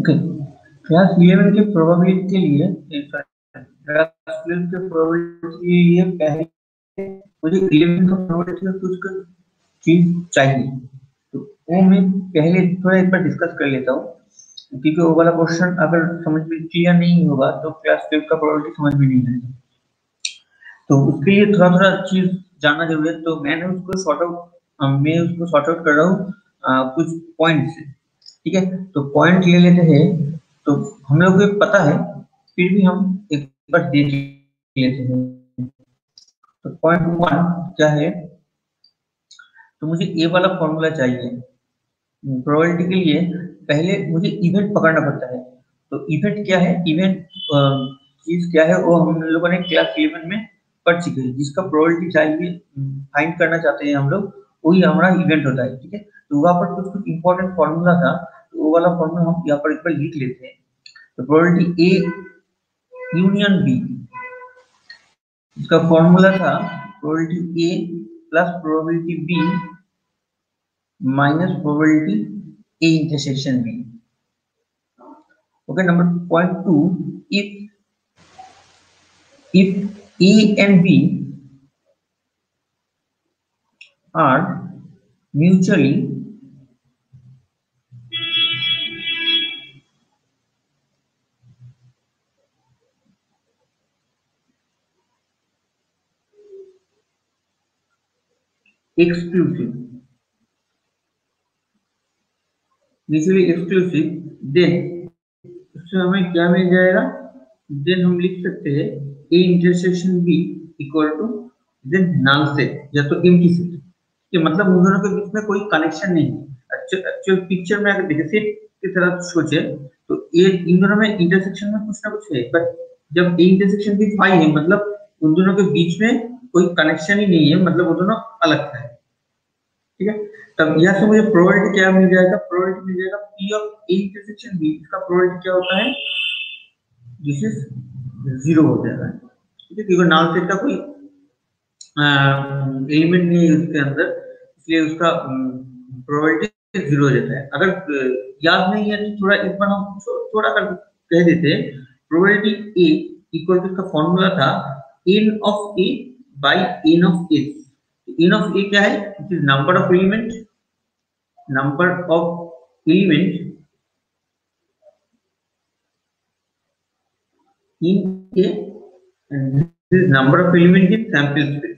Okay, class 11 के probability के लिए क्लास 12 के प्रोबेबिलिटी के लिए पहले मुझे 11 का प्रोबेबिलिटी का कुछ चीज चाहिए, तो वो मैं पहले थोड़ा एक बार डिस्कस कर लेता हूँ, क्योंकि वो वाला क्वेश्चन अगर समझ में क्लियर नहीं होगा तो क्लास 12 का प्रोबेबिलिटी समझ में नहीं आएगा। तो उसके लिए थोड़ा थोड़ा चीज जानना जरूरी है, तो मैं उसको सॉर्ट आउट कर रहा हूँ कुछ पॉइंट से। ठीक है, तो पॉइंट ले लेते हैं। तो हम लोग को पता है, फिर भी हम एक बार देख लेते हैं। तो पॉइंट 1 क्या है, तो मुझे ए वाला फॉर्मूला चाहिए प्रोबेबिलिटी के लिए। पहले मुझे इवेंट पकड़ना पड़ता है। तो इवेंट क्या है, इवेंट चीज क्या है, वो हम लोगों ने क्लास 11 में पढ़ चुके हैं। जिसका प्रोबेबिलिटी चाहिए फाइंड करना चाहते हैं हम लोग, वही हमारा इवेंट होता है। ठीक है, तो वहाँ पर कुछ कुछ इंपॉर्टेंट फॉर्मूला था, तो वो वाला फॉर्मूला हम यहाँ पर एक बार लिख लेते हैं। तो प्रोबेबिलिटी ए यूनियन बी, इसका फॉर्मूला था probability A plus probability B minus probability A intersection B. Okay, number point 2, if A and B are mutually exclusive, then उससे हमें क्या मिल जाएगा, देन हम लिख सकते हैं A intersection B equal to then null set या तो एम्प्टी सेट। ये मतलब उन दोनों के बीच में कोई कनेक्शन नहीं है। एक्चुअल पिक्चर में अगर देखें सेट की तरह सोचे तो ये इन दोनों में इंटरसेक्शन में कुछ ना कुछ है, बट जब A इंटरसेक्शन B 5 है मतलब उन दोनों के बीच में कोई कनेक्शन ही नहीं है, मतलब वो दोनों अलग है। ठीक है, तब यहाँ से मुझे प्रोबेबिलिटी क्या मिल जाएगा, प्रोबेबिलिटी मिल जाएगा P of A intersection B। इसका प्रोबेबिलिटी क्या होता है, दिस इज 0 हो जाएगा। ठीक है, क्योंकि नल सेट का कोई एलिमेंट नहीं है उसके अंदर, इसलिए उसका प्रोबेबिलिटी 0 हो जाता है। अगर याद नहीं है तो थोड़ा एक बार हम थोड़ा कर कह देते हैं। प्रोबेबिलिटी ए इक्वल टू, इसका फॉर्मूला था n of A by n of A. n of A क्या है, it is number of element in A, and this is number of element in sample space.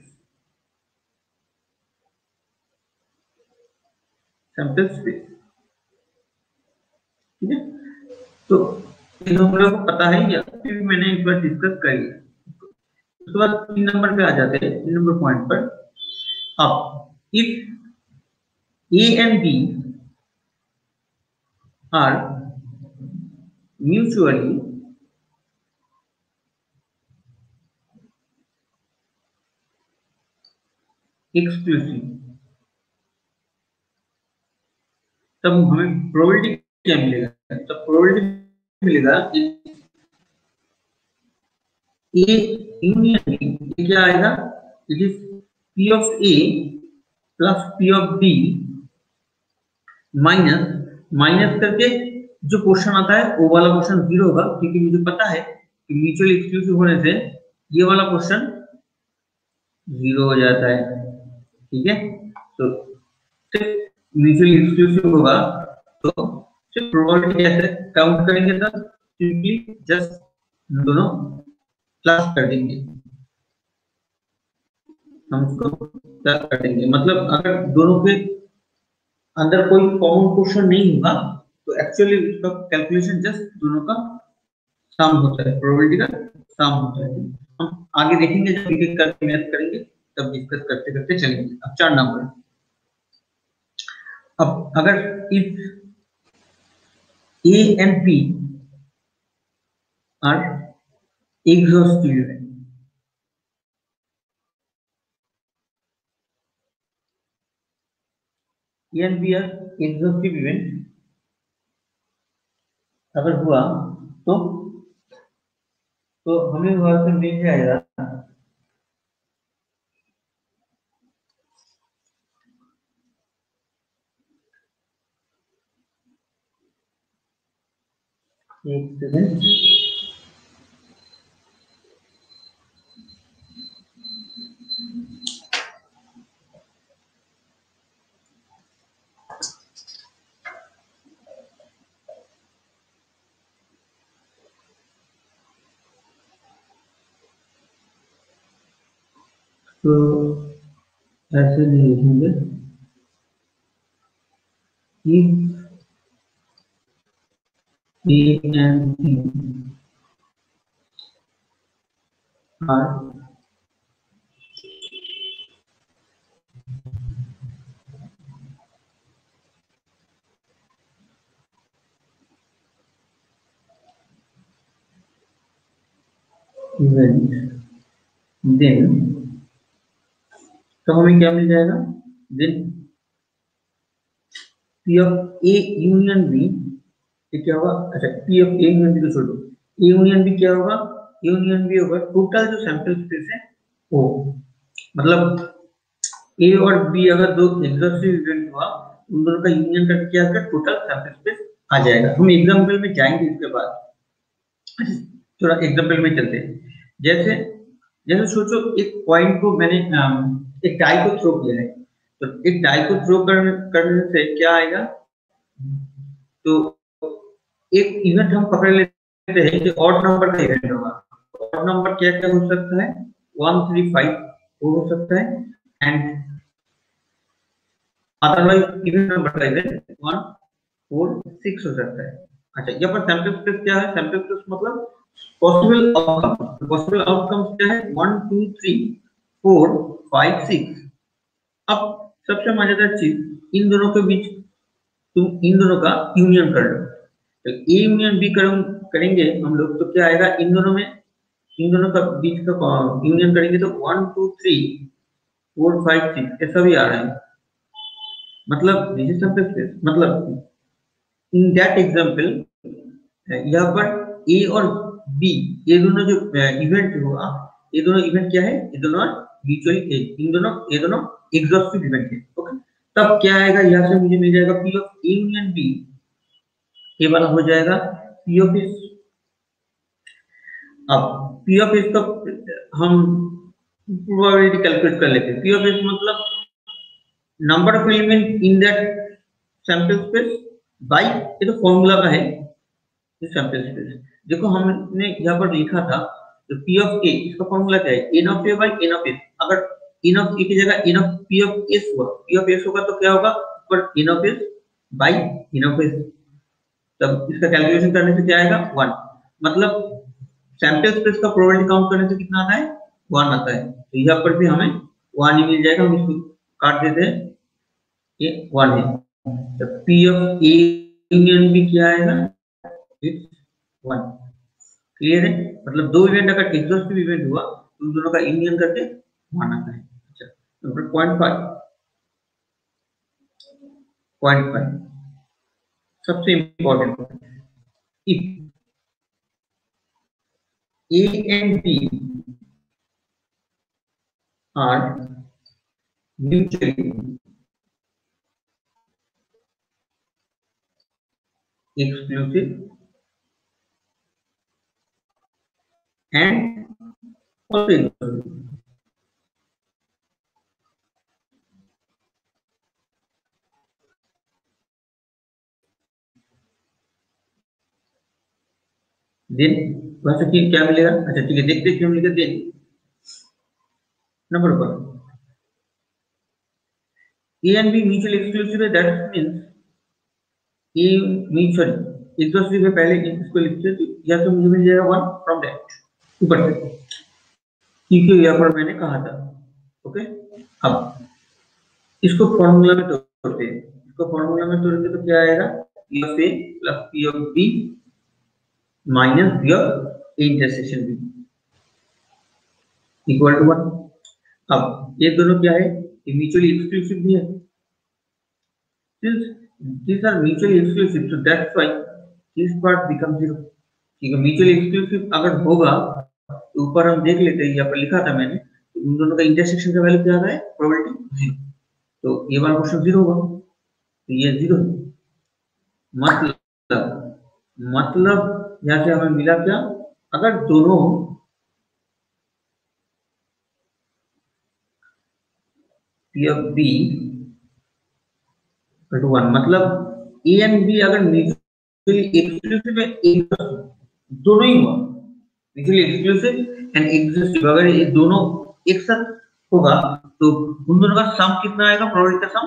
ठीक है, तो इन हम लोगों को पता है, या फिर मैंने एक बार डिस्कस कर लिया। उसके बाद 3 नंबर पे आ जाते हैं, 3 नंबर पॉइंट पर। अब if A and B are mutually exclusive, तब हमें प्रोबेबिलिटी क्या मिलेगा, तब प्रोबेबिलिटी मिलेगा A यूनियन B, ये क्या आएगा, it is P of A plus P of B minus minus करके जो क्वेश्चन आता है वो वाला क्वेश्चन 0 होगा, क्योंकि मुझे पता है कि म्यूचुअली एक्सक्लूसिव होने से ये वाला क्वेश्चन 0 हो जाता है। ठीक है, तो म्यूचुअली एक्सक्लूसिव होगा तो सिर्फ प्रोबेबिलिटी कैसे काउंट करेंगे, तो सिंपली जस्ट दोनों प्लस कर देंगे, हम उसको प्लस कर देंगे। मतलब अगर दोनों के अंदर कोई कॉमन क्वेश्चन नहीं होगा तो एक्चुअली उसका कैलकुलेशन जस्ट दोनों का सम होता है, प्रोबेबिलिटी का सम होता है। हम आगे देखेंगे जब एक एक करके मैथ करेंगे तब डिस्कस करते करते चलेंगे। अब 4 नंबर, अब अगर if A and B are exhaustive, A and B are exhaustive event अगर हुआ तो हमें वहां से मिल जाएगा एक सेकंड। तो ऐसे नहीं लिखेंगे कि A and B are events, then तो हमें क्या मिल जाएगा? then P of A union B ये क्या होगा? अच्छा, P of A union B को छोड़ दो, A union B क्या होगा? A union B होगा टोटल जो सैंपल स्पेस है वो, मतलब A और B अगर दो एग्जॉस्टिव इवेंट हुआ, उन दोनों का यूनियन करके क्या होगा? टोटल सैंपल स्पेस आ जाएगा। हम एग्जांपल में जाएंगे इसके बाद, थोड़ा एग्जांपल में चलते हैं। जैसे जैसे सोचो एक पॉइंट को मैंने एक डाई को थ्रो किया है, तो एक डाई को थ्रो करने से क्या आएगा? तो एक इवेंट हम पकड़ लेते हैं कि ऑड नंबर का इवेंट होगा। ऑड नंबर क्या क्या हो सकता है? 1 3 5 हो सकता है, एंड अदरवाइज इवन नंबर का इवेंट 1 4 6 हो सकता है। अच्छा, यहाँ पर सैंपल स्पेस क्या है? सैंपल स्पेस मतलब पॉसिबल आउटकम। पॉसिबल आउटकम्स क्या है? 1 2 3 4 5 6। अब सबसे मजेदार चीज, इन दोनों के बीच तुम इन दोनों का यूनियन कर लो। तो ए यूनियन बी करेंगे हम लोग, तो क्या आएगा? इन दोनों का बीच का यूनियन करेंगे तो 1 2 3 4 5 6 ऐसा भी आ रहा है। मतलब दिस इज सैंपल स्पेस। मतलब इन दैट एग्जांपल यहाँ पर ए और बी ये दोनों जो इवेंट हुआ, ये दोनों इवेंट क्या है? ये दोनों म्यूचुअली ये दोनों एग्जॉस्टिव इवेंट है। ओके, तब क्या आएगा? यहाँ से मुझे मिल जाएगा P of A union B, ये वाला हो जाएगा पी ऑफ एस। अब पी ऑफ एस का हम प्रोबेबिलिटी कैलकुलेट कर लेते हैं। पी ऑफ एस मतलब number of element in that sample space by, ये तो फॉर्मूला का है सैंपल स्पेस। देखो हमने यहाँ पर लिखा था तो पी ऑफ ए, इसका फॉर्मूला क्या है? N of A by N of S. अगर एन ऑफ ए की जगह N of P of S हुआ, पी ऑफ एस होगा तो क्या होगा? ऊपर N of S by N of S. तब इसका कैलकुलेशन करने से क्या आएगा? 1। मतलब सैंपल स्पेस का प्रोबेबिलिटी काउंट करने से कितना आता है? 1 आता है। तो यहाँ पर भी हमें 1 ही मिल जाएगा। हम इसको काट देते हैं, ये 1 है। तो पी ऑफ ए यूनियन भी क्या आएगा? इट्स 1। क्लियर है? मतलब दो इवेंट अगर एग्जॉस्टिव इवेंट हुआ तो उन दोनों का यूनियन करके 1 आता है। अच्छा, नंबर पॉइंट 5 सबसे important point. If A and B are mutually exclusive and also inclusive, then वैसे कि क्या मिलेगा? अच्छा ठीक है, देखते क्यों मिलेगा। Then number 1, A and B mutually exclusive है, that means A mutually exclusive है। पहले इसको लिखते हैं तो या तो मुझे मिल जाएगा 1 फ्रॉम दैट ऊपर से, क्योंकि यहाँ पर मैंने कहा था। ओके, अब इसको फॉर्मूला में तोड़ते हैं। इसको फॉर्मूला में तोड़ेंगे तो क्या आएगा? P of A plus P of B minus P of A intersection B equal to 1। अब ये दोनों क्या है? ये म्यूचुअली एक्सक्लूसिव भी है। Since these are mutually exclusive, so that's why this part becomes 0। ठीक है, म्यूचुअली एक्सक्लूसिव अगर होगा तो ऊपर हम देख लेते हैं, यहाँ पर लिखा था मैंने, तो उन दोनों का इंटरसेक्शन का वैल्यू क्या आ रहा है? प्रोबेबिलिटी 0। तो ये वाला क्वेश्चन 0 होगा, तो ये 0 है। मतलब यहाँ से हमें मिला क्या, अगर दोनों P of B equal to 1, मतलब A एंड B अगर म्यूचुअली एक्सक्लूसिव है, एक दोनों ही हुआ, म्यूचुअली एक्सक्लूसिव एंड एक्सक्लूसिव, अगर ये दोनों एक साथ होगा तो उन दोनों का सम कितना आएगा, प्रोबेबिलिटी का सम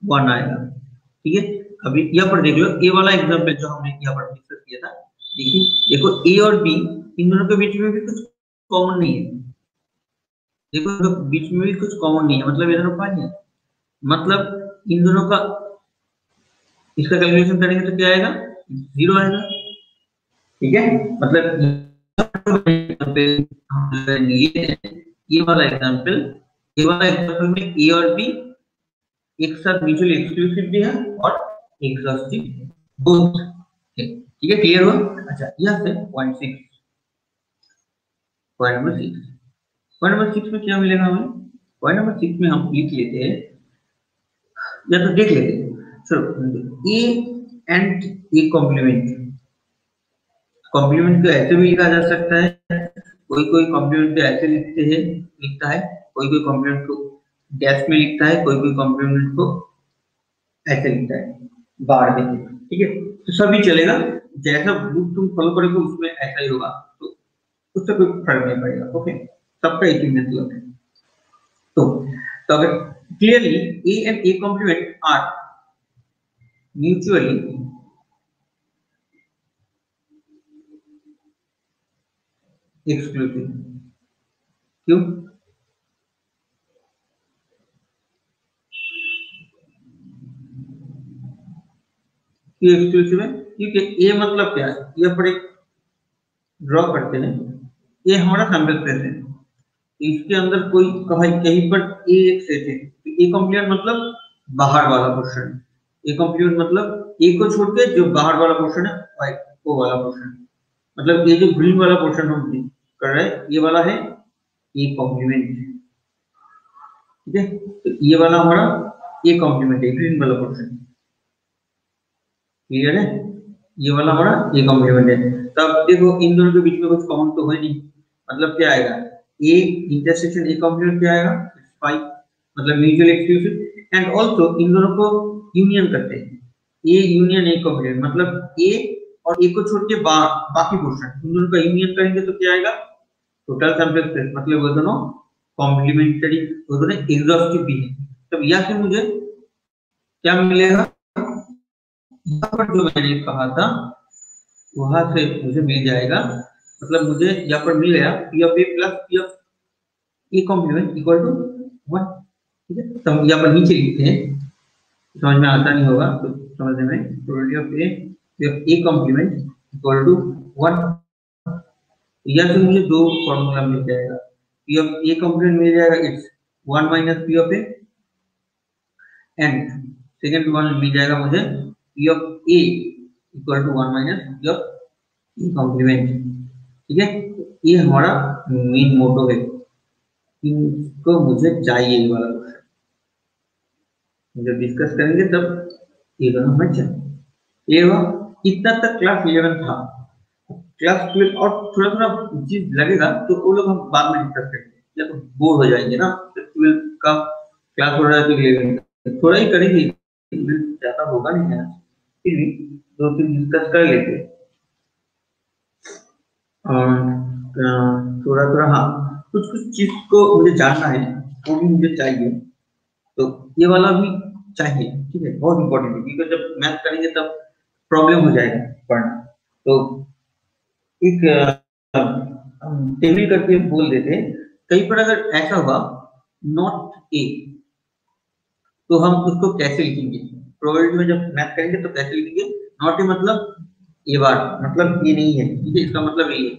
1 आएगा। ठीक है, अभी यहाँ पर देख लो, ए वाला एग्जांपल जो हमने यहाँ पर डिस्कस किया था, देखिए देखो ए और बी इन दोनों के बीच में भी कुछ कॉमन नहीं है, देखो तो बीच में भी कुछ कॉमन नहीं है, मतलब ये दोनों पाई है, मतलब इन दोनों का इसका कैलकुलेशन करेंगे तो क्या आएगा, 0 आएगा। ठीक है, मतलब ये वाला एग्जांपल में ए और बी एक साथ म्यूचुअली एक्सक्लूसिव भी है और एग्जॉस्टिव बोथ है। ठीक है, क्लियर हुआ। अच्छा, यहाँ से पॉइंट नंबर 6 में क्या मिलेगा हमें, पॉइंट नंबर 6 में हम लिख लेते हैं या तो देख लेते हैं, चलो ए एंड ए कॉम्प्लीमेंट को ऐसे भी लिखा जा सकता है, कोई कॉम्प्लीमेंट को ऐसे लिखता है, कोई कॉम्प्लीमेंट को डैश में लिखता है, कोई कॉम्प्लीमेंट को ऐसे लिखता है बार में। ठीक है, तो सभी चलेगा, जैसा ग्रुप तुम फॉलो करोगे उसमें ऐसा ही होगा, तो उससे कोई फर्क नहीं पड़ेगा। ओके, सबका एक ही मतलब है। तो अगर clearly A and A complement are mutually exclusive, क्यों, क्यों एक्सक्लूसिव है, क्योंकि ए मतलब क्या है, ये पर एक ड्रॉ करते हैं, ये हमारा सैंपल स्पेस है, इसके अंदर कोई कहीं पर ए एक सेट है, तो ए कॉम्प्लीमेंट मतलब बाहर वाला पोर्शन, ए कॉम्प्लीमेंट मतलब ए को छोड़ के जो बाहर वाला पोर्शन है वाइट वो वाला पोर्शन, मतलब ये जो ग्रीन वाला पोर्शन हम कर रहे हैं ये वाला है ए कॉम्प्लीमेंट। ठीक है, तो ये वाला हमारा ए कॉम्प्लीमेंट है, ग्रीन वाला पोर्शन, क्लियर है, ये वाला हमारा ए कॉम्प्लीमेंट है। तब देखो इन दोनों के बीच में कुछ कॉमन तो है नहीं, मतलब क्या आएगा, ए इंटरसेक्शन ए कॉम्प्लीमेंट क्या आएगा, 5, मतलब mutual exclusive and also in दोनों को यूनियन करते हैं, ए यूनियन ए कॉम्प्लीमेंट, मतलब ए और ए को छोड़ के बाकी पोर्शन इन दोनों का यूनियन करेंगे तो क्या आएगा, टोटल सैंपल स्पेस, मतलब वो दोनों कॉम्प्लीमेंट्री, वो दोनों एग्जॉस्टिव भी है। तब यहाँ से मुझे क्या मिलेगा, यहाँ पर जो मैंने कहा था वहां से मुझे मिल जाएगा, मतलब मुझे यहाँ पर मिल गया P of A plus P of A complement equal to 1। ठीक है, तो हम यहाँ पर नीचे लिखते हैं, समझ में आता नहीं होगा तो समझने में, probability of A complement equal to 1, यहाँ से मुझे दो फॉर्मूला मिल जाएगा, पी ऑफ ए कॉम्प्लीमेंट मिल जाएगा it's 1 minus P of A, and second one मिल जाएगा मुझे P of A equal to 1 minus P of A complement. ठीक है, ये हमारा मेन मोटो है, इनको मुझे चाहिए ये वाला क्वेश्चन, जब डिस्कस करेंगे तब ये दोनों हमें चाहिए। ये हुआ, इतना तक क्लास 11 था, क्लास 12 और थोड़ा थोड़ा चीज लगेगा तो वो लोग हम बाद में डिस्कस करेंगे, या तो बोर हो जाएंगे ना, 12 का क्लास हो रहा है तो 11 थोड़ा ही करेंगे, ज्यादा होगा नहीं यार, फिर भी 2-3 डिस्कस कर लेते हैं और थोड़ा थोड़ा, हाँ कुछ चीज को मुझे जानना है, वो भी मुझे चाहिए, तो ये वाला भी चाहिए। ठीक है, बहुत इंपॉर्टेंट है, क्योंकि जब मैथ करेंगे तब प्रॉब्लम हो जाएगा पढ़ना, तो एक टेबल करके बोल देते हैं, कहीं पर अगर ऐसा हुआ नॉट ए तो हम उसको कैसे लिखेंगे, प्रोबेबिलिटी में जब मैथ करेंगे तो कैसे लिखेंगे, नॉट ए मतलब ए बार, मतलब ये नहीं है, ठीक है, इसका मतलब ये है।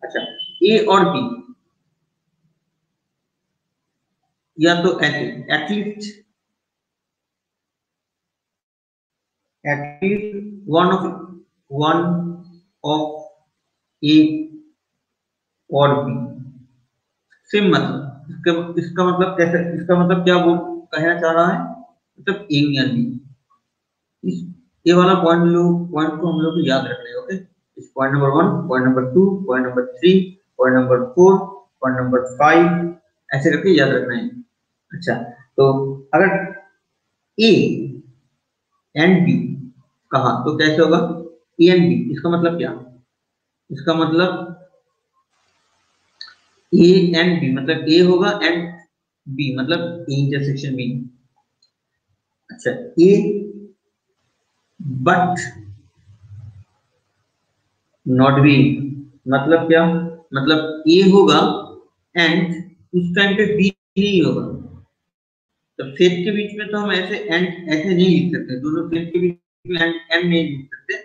अच्छा, ए और बी या तो ऐसे एटलीस्ट वन ऑफ ए और बी, सेम मतलब इसका मतलब कैसे, इसका मतलब क्या वो कहना चाह रहा है, मतलब ए या बी, इस ये वाला पॉइंट को हम लोग को याद रखना है। Okay, point number 1, point number 2, point number 3, point number 4, point number 5, ऐसे करके याद रखना है। अच्छा, तो अगर ए एंड बी कहा तो कैसे होगा? ए एंड बी, इसका मतलब क्या? इसका मतलब ए एंड बी मतलब ए होगा एंड बी मतलब ए इंटरसेक्शन बी। अच्छा, ए बट नॉट बी मतलब क्या? मतलब ए होगा एंड उस टाइम पे बी नहीं होगा। तो सेट के बीच में तो हम ऐसे एंड ऐसे नहीं लिख सकते, दोनों सेट के बीच में एंड एंड नहीं लिख सकते,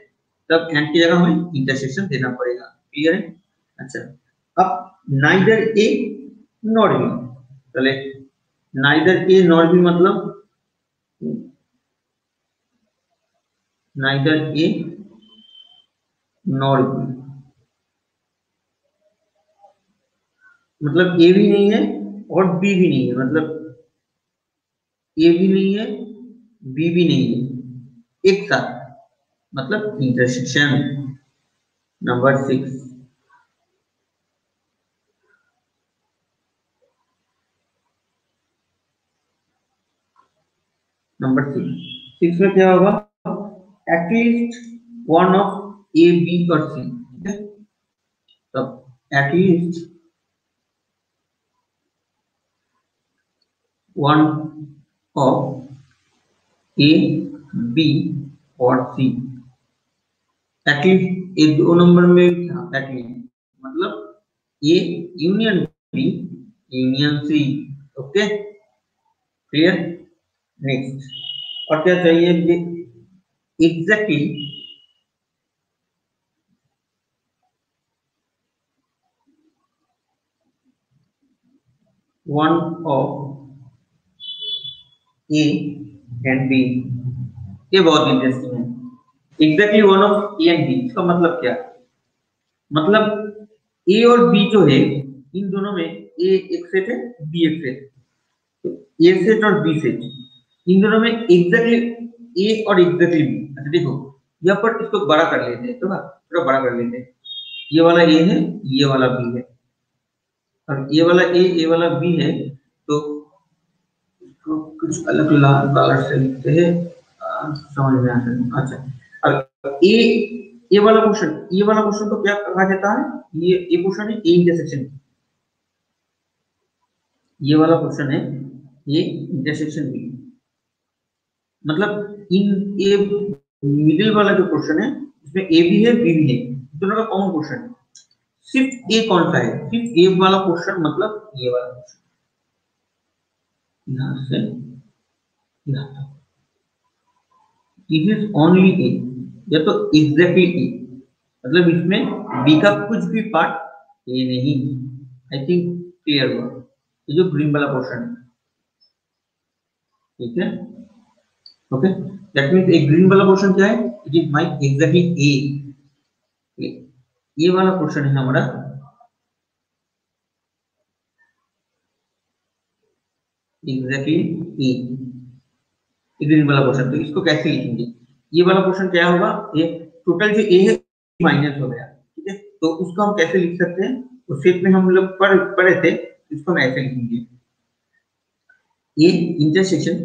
तब एंड की जगह हमें इंटरसेक्शन देना पड़ेगा। क्लियर है? अच्छा, अब नाइदर ए नॉट बी, चले नाइदर ए नॉट बी मतलब नाइदर ए नॉट बी मतलब ए भी नहीं है और बी भी नहीं है, मतलब ए भी नहीं है बी भी नहीं है एक साथ, मतलब इंटरसेक्शन। नंबर 6, नंबर 6 में क्या होगा? At least one of A B और सी। ठीक है, तब at least one of A B और सी। एटलीस्ट ये 2 नंबर में था एटलीस्ट, मतलब A union B union C. Okay, clear? Next और क्या चाहिए? Exactly one of A and B. ये बहुत इंटरेस्टिंग है। Exactly one of A and B, इसका मतलब क्या? मतलब ए और बी जो है इन दोनों में ए एक सेट है, बी एक सेट है। तो ए सेट और बी सेट इन दोनों में एग्जैक्टली ए और एग्जैक्टली बी। अच्छा देखो, यहाँ पर इसको बड़ा कर लेते हैं, तो ना थोड़ा बड़ा कर लेते हैं। ये वाला ए है, ये वाला बी है, और ये वाला ए, ये वाला बी है, तो इसको कुछ अलग लाल कलर से लिखते हैं, समझ में आता है। अच्छा, और ये वाला क्वेश्चन, ये वाला क्वेश्चन को क्या कहा जाता है? ये क्वेश्चन है ए इंटरसेक्शन। ये वाला क्वेश्चन है ये इंटरसेक्शन बी, मतलब इन ए मिडिल वाला जो क्वेश्चन है इसमें ए भी है बी भी है, दोनों का कॉमन क्वेश्चन है। सिर्फ ए कौन सा है? सिर्फ ए वाला क्वेश्चन, मतलब ये वाला क्वेश्चन यहां से यहां तक, दिस इज ओनली ए, या तो एग्जैक्टली ए, मतलब इसमें बी का कुछ भी पार्ट ए नहीं। आई थिंक क्लियर हुआ? ये जो ग्रीन वाला क्वेश्चन है, ठीक है? ओके, दैट मींस एक ग्रीन वाला क्वेश्चन क्या है? इट इज माय एग्जैक्टली ए। ये वाला क्वेश्चन है हमारा एग्जैक्टली ए, ग्रीन वाला क्वेश्चन। तो इसको कैसे लिखेंगे? ये वाला क्वेश्चन क्या होगा? ये टोटल जो ए है माइनस हो गया, ठीक है? तो उसको हम कैसे लिख सकते हैं? उस सेट में हम लोग पढ़े थे, इसको हम ऐसे लिखेंगे ए इंटरसेक्शन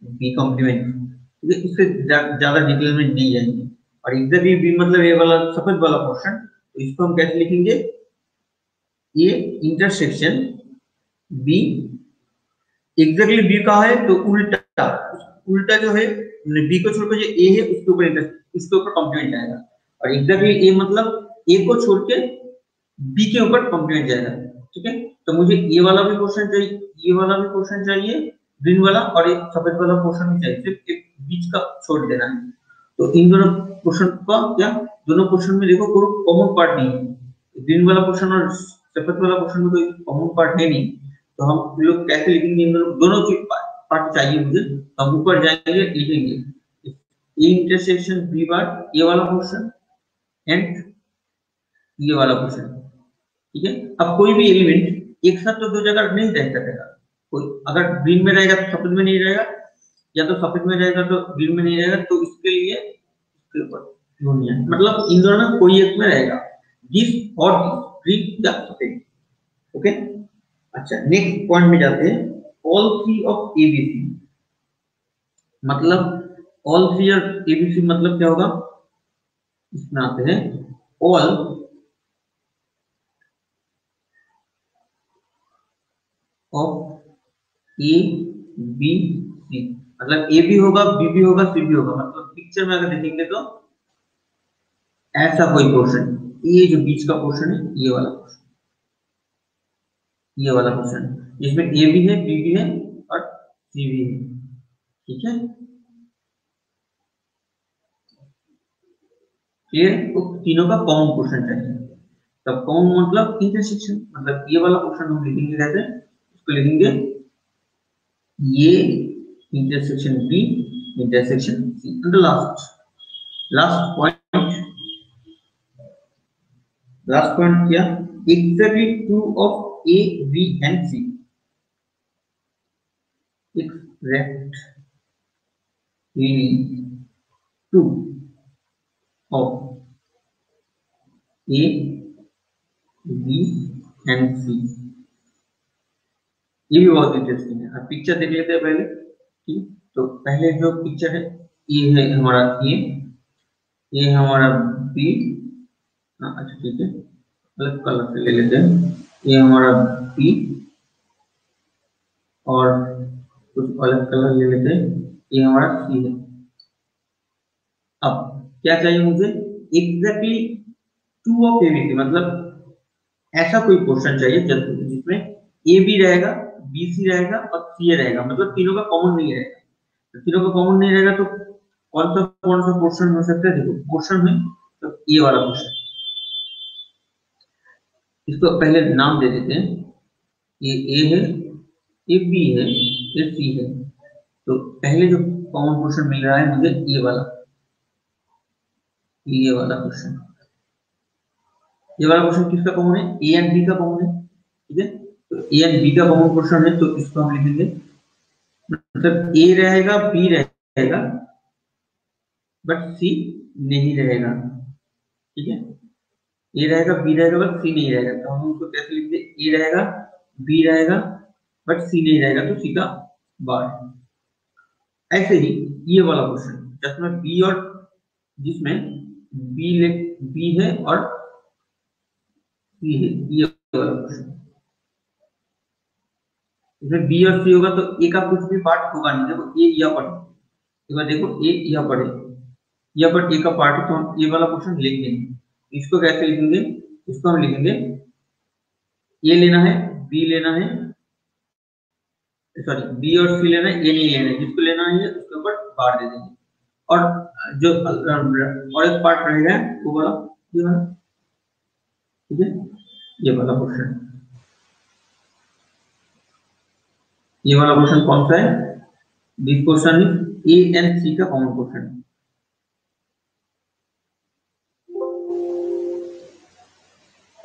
बी कॉम्प्लीमेंट। ठीक है, इससे ज्यादा डिटेल में नहीं जाएंगे। और एग्जैक्टली बी मतलब ये वाला सफेद वाला पोर्शन, तो इसको हम कैसे लिखेंगे? A intersection B, exactly B कहा है तो उल्टा, उल्टा जो है बी को छोड़कर जो ए है उसके ऊपर इसके ऊपर कॉम्प्लीमेंट जाएगा। और एग्जैक्टली ए मतलब ए को छोड़ के बी के ऊपर कॉम्प्लीमेंट जाएगा। ठीक है, तो मुझे ये वाला भी क्वेश्चन चाहिए, ये वाला भी क्वेश्चन चाहिए ग्रीन वाला, और एक सफेद वाला क्वेश्चन भी चाहिए, सिर्फ एक बीच का छोड़ देना है। तो इन दोनों क्वेश्चन का क्या, दोनों क्वेश्चन में देखो कोई कॉमन पार्ट नहीं है। ग्रीन वाला क्वेश्चन और सफेद वाला क्वेश्चन में कोई कॉमन पार्ट है नहीं, तो हम लोग कैसे लिखेंगे? इन दोनों के पार्ट चाहिए मुझे, हम ऊपर जाएंगे लिखेंगे ए इंटरसेक्शन बी बार, ये वाला क्वेश्चन एंड ये वाला क्वेश्चन। ठीक है, अब कोई भी एलिमेंट एक साथ तो दो जगह नहीं रह सकेगा। कोई अगर ग्रीन में रहेगा तो सफेद में नहीं रहेगा, या तो सफेद में रहेगा तो ग्रीन में नहीं रहेगा, तो इसके लिए इसके ऊपर यूनियन मतलब इन दोनों में कोई एक में रहेगा, दिस और दिस द सेम। ओके, अच्छा नेक्स्ट पॉइंट में जाते हैं, ऑल थ्री ऑफ एबीसी। मतलब ऑल थ्री ऑफ एबीसी मतलब क्या होगा, इसमें आते हैं all of A B C, मतलब ए भी होगा, बी भी होगा, सी भी होगा। मतलब पिक्चर में अगर देखेंगे तो ऐसा कोई पोर्शन, ये जो बीच का पोर्शन है, ये वाला पोर्शन, ये वाला पोर्शन जिसमें ए भी है, बी भी है और सी भी है। ठीक है, ये तो तीनों का कॉमन पोर्शन चाहिए। तब कॉमन मतलब इंटरसेक्शन, मतलब ये वाला पोर्शन हम लिखेंगे कैसे, उसको लिखेंगे ये intersection B intersection C. And last point क्या, exactly two of A, B and C, exactly two of A, B and C। ये भी बहुत इंटरेस्टिंग है। अब पिक्चर देख लेते हैं पहले। ठीक, तो पहले जो पिक्चर है, ये है हमारा ए, ये है हमारा बी। अच्छा ठीक है, अलग कलर से ले लेते हैं। ये हमारा बी और कुछ अलग कलर ले लेते हैं, ये हमारा सी है। अब क्या चाहिए मुझे, एग्जैक्टली टू ऑफ एबीसी, मतलब ऐसा कोई पोर्शन चाहिए जिसमें ए बी रहेगा, बी सी रहेगा और सी रहेगा, मतलब तीनों का कॉमन नहीं रहेगा। तो तीनों का कॉमन नहीं रहेगा तो कौन सा पोर्शन हो सकता है, देखो पोर्शन में तो ये वाला पोर्शन, इसको पहले नाम दे देते हैं, ये ए है, ये बी है, ये सी है। तो पहले जो कॉमन पोर्शन मिल रहा है मुझे ये वाला क्वेश्चन, ये वाला क्वेश्चन किसका कॉमन है, ए एंड बी का कॉमन है। ठीक है, तो ए एंड बी का कॉमन क्वेश्चन है, तो इसको हम लिखेंगे, मतलब ए रहेगा, बी रहेगा बट सी नहीं रहेगा। ठीक है, ए रहेगा, बी रहेगा बट सी नहीं रहेगा, तो हम उसको कैसे लिखते, ए रहेगा, बी रहेगा बट सी नहीं रहेगा, तो सी का बार। ऐसे ही ये वाला क्वेश्चन जिसमें बी और जिसमें बी है और सी है, ये वाला क्वेश्चन, इसमें बी और सी होगा तो ए का कुछ भी पार्ट होगा नहीं। देखो ए या पर, एक बार देखो ए या पर है, या पर ए का पार्ट है, तो हम ये वाला क्वेश्चन लिख देंगे। इसको कैसे लिखेंगे, इसको हम लिखेंगे ए लेना है, बी लेना है, सॉरी बी और सी लेना है, ए नहीं लेना है, जिसको लेना है उसके ऊपर बार दे देंगे। और जो और एक पार्ट रहेगा वो वाला, ये वाला। ठीक है, ये वाला क्वेश्चन, ये वाला क्वेश्चन कौन सा है, this question is A and C का common question.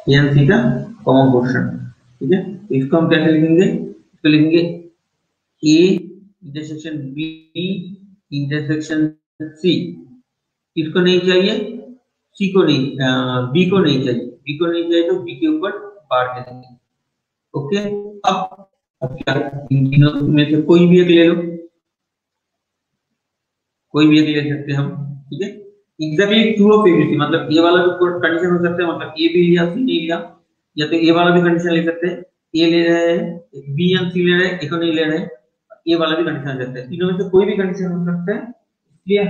A and C का कॉमन क्वेश्चन। ठीक है, तो इसको हम कैसे लिखेंगे, इसको लिखेंगे A intersection B intersection C. किसको नहीं चाहिए, सी को नहीं, बी को नहीं चाहिए, बी को नहीं चाहिए तो बी के ऊपर बार दे देंगे। ओके, अब क्या, इन तीनों में से कोई भी एक ले लो, कोई भी एक ले सकते हैं हम। ठीक है, एग्जैक्टली ट्रू ऑफ एबीसी, मतलब ये वाला भी कंडीशन हो सकता है, मतलब ए भी लिया सी नहीं लिया, या तो ए वाला भी कंडीशन ले सकते हैं, ए ले रहे हैं, बी एंड सी ले रहे हैं, ए को नहीं ले रहे हैं, ए वाला भी कंडीशन हो सकता है। तीनों में से कोई भी कंडीशन हो सकता है, इसलिए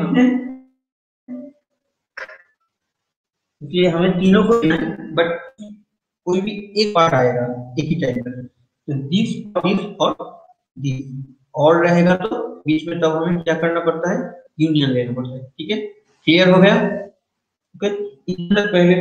हमें तीनों को लेना है, बट कोई भी एक पार्ट आएगा एक ही टाइप का, तो दिस और दिस और रहेगा, तो बीच में तब हमें क्या करना पड़ता है, यूनियन लेना पड़ता है। ठीक है, क्लियर हो गया। ओके, इतना पहले